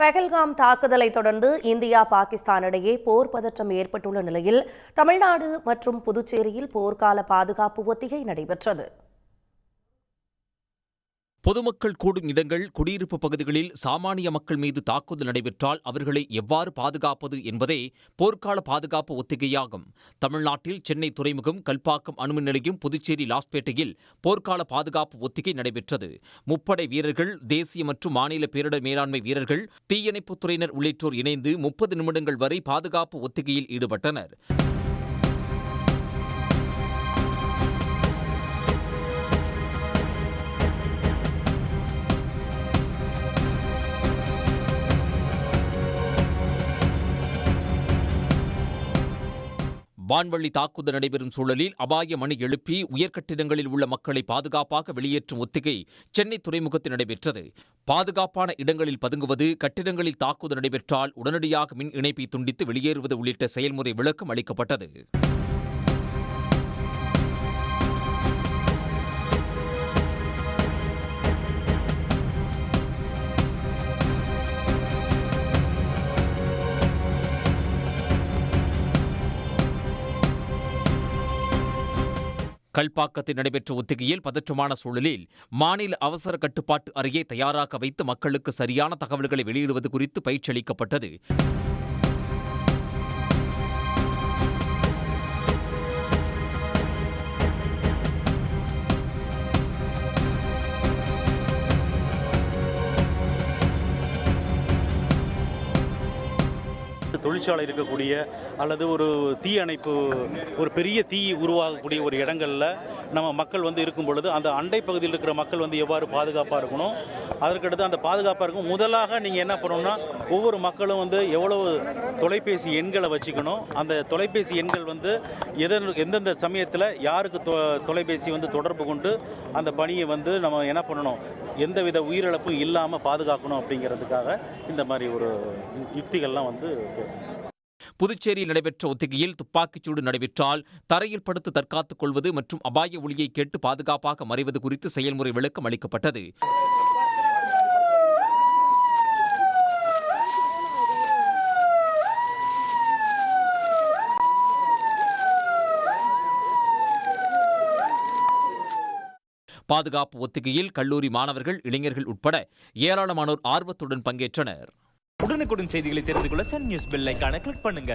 பஹல்காம் தாக்குதலை தொடர்ந்து இந்தியா பாகிஸ்தான் இடையே போர் பதற்றம் ஏற்பட்டுள்ள நிலையில் தமிழ்நாடு மற்றும் புதுச்சேரியில் போர்க்கால பாதுகாப்பு ஒத்திகை நடைபெற்றது. பொதுமக்கள் கூடும் இடங்கள், குடியிருப்பு பகுதிகளில் சாமானிய மக்கள் மீது தாக்குதல் நடைபெற்றால் அவர்களை எவ்வாறு பாதுகாப்பது என்பதே போர்க்கால பாதுகாப்பு ஒத்திகையாகும். தமிழ்நாட்டில் சென்னை துறைமுகம், கல்பாக்கம் அணுமின் நிலையம், புதுச்சேரி லாஸ்பேட்டையில் போர்க்கால பாதுகாப்பு ஒத்திகை நடைபெற்றது. முப்படை வீரர்கள், தேசிய மற்றும் மாநில பேரிடர் மேலாண்மை வீரர்கள், தீயணைப்புத் துறையினர் உள்ளிட்டோர் இணைந்து 30 நிமிடங்கள் வரை பாதுகாப்பு ஒத்திகையில் ஈடுபட்டனர். வான்வழி தாக்குதல் நடைபெறும் சூழலில் அபாய மணி எழுப்பி உயர்கட்டிடங்களில் உள்ள மக்களை பாதுகாப்பாக வெளியேற்றும் ஒத்திகை சென்னை துறைமுகத்தில் நடைபெற்றது. பாதுகாப்பான இடங்களில் பதுங்குவது, கட்டிடங்களில் தாக்குதல் நடைபெற்றால் உடனடியாக மின் இணைப்பை துண்டித்து வெளியேறுவது உள்ளிட்ட செயல்முறை விளக்கம் அளிக்கப்பட்டது. கல்பாக்கத்தில் நடைபெற்ற ஒத்திகையில் பதற்றமான சூழலில் மாநில அவசர கட்டுப்பாட்டு அறையை தயாராக வைத்து மக்களுக்கு சரியான தகவல்களை வெளியிடுவது குறித்து பயிற்சி அளிக்கப்பட்டது. தொழிற்சாலை இருக்கக்கூடிய அல்லது ஒரு தீ அணைப்பு, ஒரு பெரிய தீ உருவாகக்கூடிய ஒரு இடங்களில் நம்ம மக்கள் இருக்கும் பொழுது அந்த அண்டை பகுதியில் இருக்கிற மக்கள் எவ்வாறு பாதுகாப்பாக இருக்கணும், அதற்கடுத்து அந்த பாதுகாப்பாக இருக்கும் முதலாக நீங்கள் என்ன பண்ணணும்னா ஒவ்வொரு மக்களும் எவ்வளவு தொலைபேசி எண்களை வச்சுக்கணும், அந்த தொலைபேசி எண்கள் எந்தெந்த சமயத்தில் யாருக்கு தொலைபேசி தொடர்பு கொண்டு அந்த பணியை நம்ம என்ன பண்ணணும், எந்தவித உயிரிழப்பும் இல்லாமல் பாதுகாக்கணும் அப்படிங்கிறதுக்காக இந்த மாதிரி ஒரு யுக்திகள்லாம் பேசணும். புதுச்சேரியில் நடைபெற்ற ஒத்திகையில் துப்பாக்கிச்சூடு நடைபெற்றால் தரையில் படுத்து தற்காத்துக் கொள்வது மற்றும் அபாய ஒலியை கேட்டு பாதுகாப்பாக மறைவது குறித்து செயல்முறை விளக்கம் அளிக்கப்பட்டது. பாதுகாப்பு ஒத்திகையில் கல்லூரி மாணவர்கள், இளைஞர்கள் உட்பட ஏராளமானோர் ஆர்வத்துடன் பங்கேற்றனர். உடனுக்குடன் செய்திகளை தெரிந்து கொள்ள சன் நியூஸ் பெல் ஐகானை கிளிக் பண்ணுங்க.